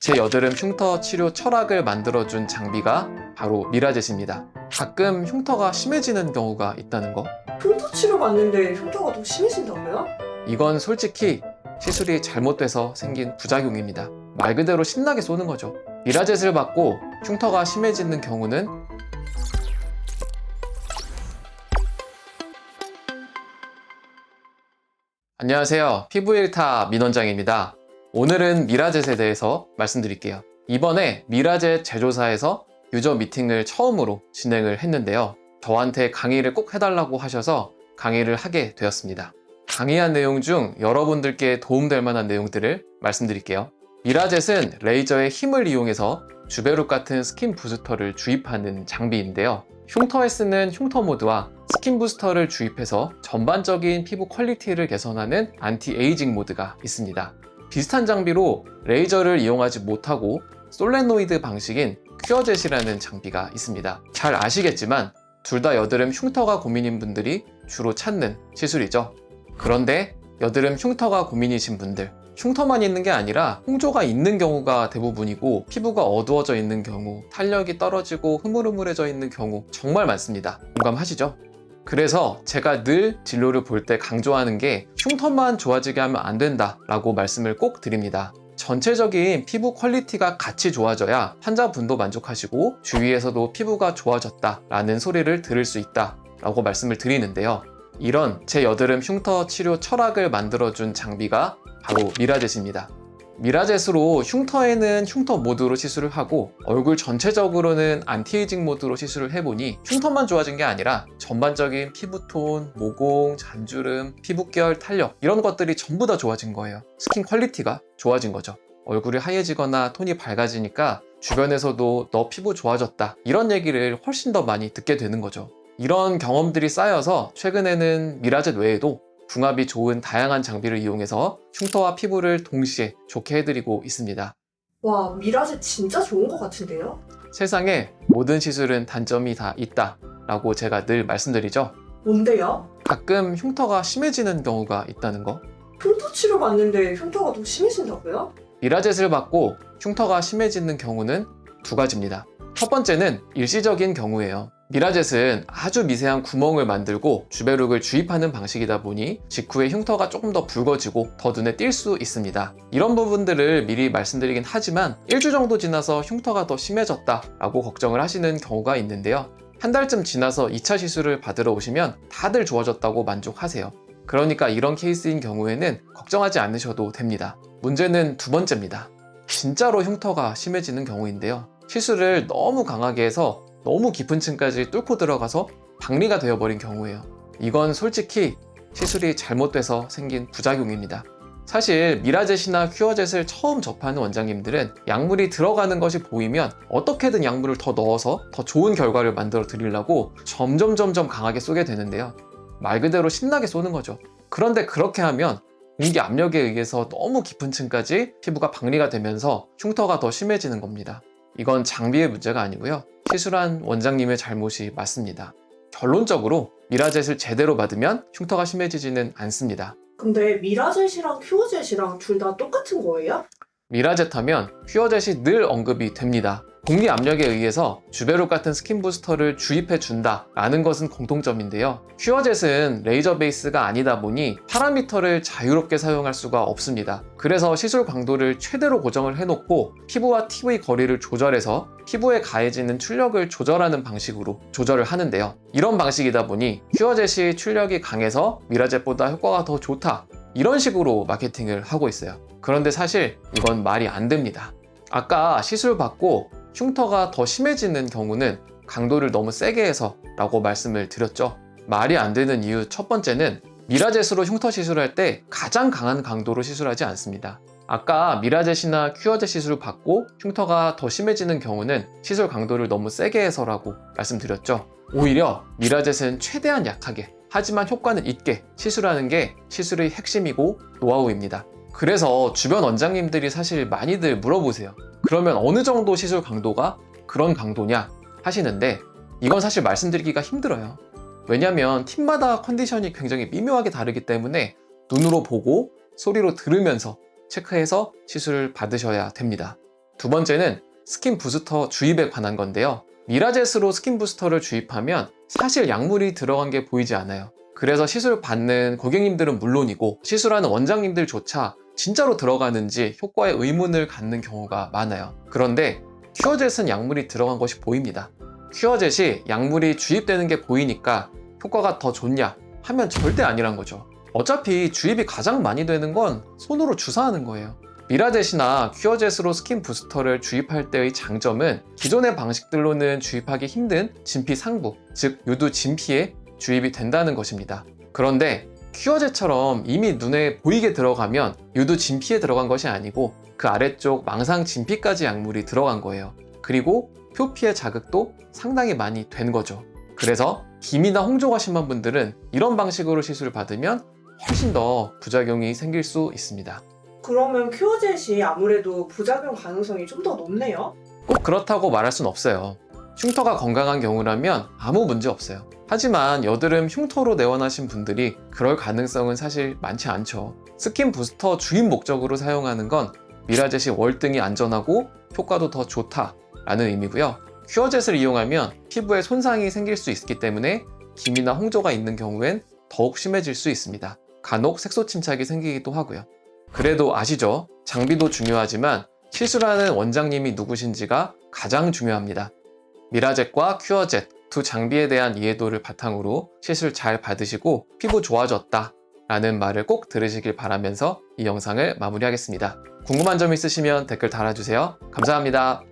제 여드름 흉터 치료 철학을 만들어준 장비가 바로 미라젯입니다. 가끔 흉터가 심해지는 경우가 있다는 거. 흉터 치료 받는데 흉터가 더 심해진다고요? 이건 솔직히 시술이 잘못돼서 생긴 부작용입니다. 말 그대로 신나게 쏘는 거죠. 미라젯을 받고 흉터가 심해지는 경우는 안녕하세요. 피부 1타 민원장입니다. 오늘은 미라젯에 대해서 말씀드릴게요. 이번에 미라젯 제조사에서 유저 미팅을 처음으로 진행을 했는데요. 저한테 강의를 꼭 해달라고 하셔서 강의를 하게 되었습니다. 강의한 내용 중 여러분들께 도움될 만한 내용들을 말씀드릴게요. 미라젯은 레이저의 힘을 이용해서 주베룩 같은 스킨 부스터를 주입하는 장비인데요. 흉터에 쓰는 흉터 모드와 스킨 부스터를 주입해서 전반적인 피부 퀄리티를 개선하는 안티에이징 모드가 있습니다. 비슷한 장비로 레이저를 이용하지 못하고 솔레노이드 방식인 큐어젯이라는 장비가 있습니다. 잘 아시겠지만 둘 다 여드름 흉터가 고민인 분들이 주로 찾는 시술이죠. 그런데 여드름 흉터가 고민이신 분들, 흉터만 있는 게 아니라 홍조가 있는 경우가 대부분이고 피부가 어두워져 있는 경우, 탄력이 떨어지고 흐물흐물해져 있는 경우 정말 많습니다. 공감하시죠? 그래서 제가 늘 진료를 볼 때 강조하는 게 흉터만 좋아지게 하면 안 된다 라고 말씀을 꼭 드립니다. 전체적인 피부 퀄리티가 같이 좋아져야 환자분도 만족하시고 주위에서도 피부가 좋아졌다 라는 소리를 들을 수 있다 라고 말씀을 드리는데요. 이런 제 여드름 흉터 치료 철학을 만들어준 장비가 바로 미라젯입니다. 미라젯으로 흉터에는 흉터 모드로 시술을 하고 얼굴 전체적으로는 안티에이징 모드로 시술을 해보니 흉터만 좋아진 게 아니라 전반적인 피부톤, 모공, 잔주름, 피부결, 탄력 이런 것들이 전부 다 좋아진 거예요. 스킨 퀄리티가 좋아진 거죠. 얼굴이 하얘지거나 톤이 밝아지니까 주변에서도 너 피부 좋아졌다 이런 얘기를 훨씬 더 많이 듣게 되는 거죠. 이런 경험들이 쌓여서 최근에는 미라젯 외에도 궁합이 좋은 다양한 장비를 이용해서 흉터와 피부를 동시에 좋게 해드리고 있습니다. 와, 미라젯 진짜 좋은 것 같은데요? 세상에 모든 시술은 단점이 다 있다 라고 제가 늘 말씀드리죠. 뭔데요? 가끔 흉터가 심해지는 경우가 있다는 거. 흉터 치료 받는데 흉터가 더 심해진다고요? 미라젯을 받고 흉터가 심해지는 경우는 두 가지입니다. 첫 번째는 일시적인 경우예요. 미라젯은 아주 미세한 구멍을 만들고 주베룩을 주입하는 방식이다 보니 직후에 흉터가 조금 더 붉어지고 더 눈에 띌 수 있습니다. 이런 부분들을 미리 말씀드리긴 하지만 1주 정도 지나서 흉터가 더 심해졌다 라고 걱정을 하시는 경우가 있는데요. 한 달쯤 지나서 2차 시술을 받으러 오시면 다들 좋아졌다고 만족하세요. 그러니까 이런 케이스인 경우에는 걱정하지 않으셔도 됩니다. 문제는 두 번째입니다. 진짜로 흉터가 심해지는 경우인데요. 시술을 너무 강하게 해서 너무 깊은 층까지 뚫고 들어가서 박리가 되어버린 경우예요. 이건 솔직히 시술이 잘못돼서 생긴 부작용입니다. 사실 미라젯이나 큐어젯을 처음 접하는 원장님들은 약물이 들어가는 것이 보이면 어떻게든 약물을 더 넣어서 더 좋은 결과를 만들어 드리려고 점점 강하게 쏘게 되는데요. 말 그대로 신나게 쏘는 거죠. 그런데 그렇게 하면 공기 압력에 의해서 너무 깊은 층까지 피부가 박리가 되면서 흉터가 더 심해지는 겁니다. 이건 장비의 문제가 아니고요. 시술한 원장님의 잘못이 맞습니다. 결론적으로 미라젯을 제대로 받으면 흉터가 심해지지는 않습니다. 근데 미라젯이랑 큐어젯이랑 둘 다 똑같은 거예요? 미라젯 하면 큐어젯이 늘 언급이 됩니다. 공기 압력에 의해서 주베룩 같은 스킨 부스터를 주입해 준다 라는 것은 공통점인데요. 큐어젯은 레이저 베이스가 아니다 보니 파라미터를 자유롭게 사용할 수가 없습니다. 그래서 시술 강도를 최대로 고정을 해놓고 피부와 TV 거리를 조절해서 피부에 가해지는 출력을 조절하는 방식으로 조절을 하는데요. 이런 방식이다 보니 큐어젯이 출력이 강해서 미라젯보다 효과가 더 좋다 이런 식으로 마케팅을 하고 있어요. 그런데 사실 이건 말이 안 됩니다. 아까 시술 받고 흉터가 더 심해지는 경우는 강도를 너무 세게 해서 라고 말씀을 드렸죠. 말이 안 되는 이유 첫 번째는 미라젯으로 흉터 시술할 때 가장 강한 강도로 시술하지 않습니다. 아까 미라젯이나 큐어젯 시술을 받고 흉터가 더 심해지는 경우는 시술 강도를 너무 세게 해서라고 말씀드렸죠. 오히려 미라젯은 최대한 약하게 하지만 효과는 있게 시술하는 게 시술의 핵심이고 노하우입니다. 그래서 주변 원장님들이 사실 많이들 물어보세요. 그러면 어느 정도 시술 강도가 그런 강도냐 하시는데 이건 사실 말씀드리기가 힘들어요. 왜냐면 팀마다 컨디션이 굉장히 미묘하게 다르기 때문에 눈으로 보고 소리로 들으면서 체크해서 시술을 받으셔야 됩니다. 두 번째는 스킨 부스터 주입에 관한 건데요. 미라젯으로 스킨 부스터를 주입하면 사실 약물이 들어간 게 보이지 않아요. 그래서 시술 받는 고객님들은 물론이고 시술하는 원장님들조차 진짜로 들어가는지 효과에 의문을 갖는 경우가 많아요. 그런데 큐어젯은 약물이 들어간 것이 보입니다. 큐어젯이 약물이 주입되는 게 보이니까 효과가 더 좋냐 하면 절대 아니란 거죠. 어차피 주입이 가장 많이 되는 건 손으로 주사하는 거예요. 미라젯이나 큐어젯으로 스킨 부스터를 주입할 때의 장점은 기존의 방식들로는 주입하기 힘든 진피 상부, 즉 유두 진피에 주입이 된다는 것입니다. 그런데 큐어젯처럼 이미 눈에 보이게 들어가면 유두 진피에 들어간 것이 아니고 그 아래쪽 망상 진피까지 약물이 들어간 거예요. 그리고 표피의 자극도 상당히 많이 된 거죠. 그래서 기미나 홍조가 심한 분들은 이런 방식으로 시술을 받으면 훨씬 더 부작용이 생길 수 있습니다. 그러면 큐어젯이 아무래도 부작용 가능성이 좀 더 높네요? 꼭 그렇다고 말할 순 없어요. 흉터가 건강한 경우라면 아무 문제 없어요. 하지만 여드름 흉터로 내원하신 분들이 그럴 가능성은 사실 많지 않죠. 스킨 부스터 주입 목적으로 사용하는 건 미라젯이 월등히 안전하고 효과도 더 좋다라는 의미고요. 큐어젯을 이용하면 피부에 손상이 생길 수 있기 때문에 기미나 홍조가 있는 경우엔 더욱 심해질 수 있습니다. 간혹 색소 침착이 생기기도 하고요. 그래도 아시죠? 장비도 중요하지만 시술하는 원장님이 누구신지가 가장 중요합니다. 미라젯과 큐어젯 두 장비에 대한 이해도를 바탕으로 시술 잘 받으시고 피부 좋아졌다 라는 말을 꼭 들으시길 바라면서 이 영상을 마무리하겠습니다. 궁금한 점 있으시면 댓글 달아주세요. 감사합니다.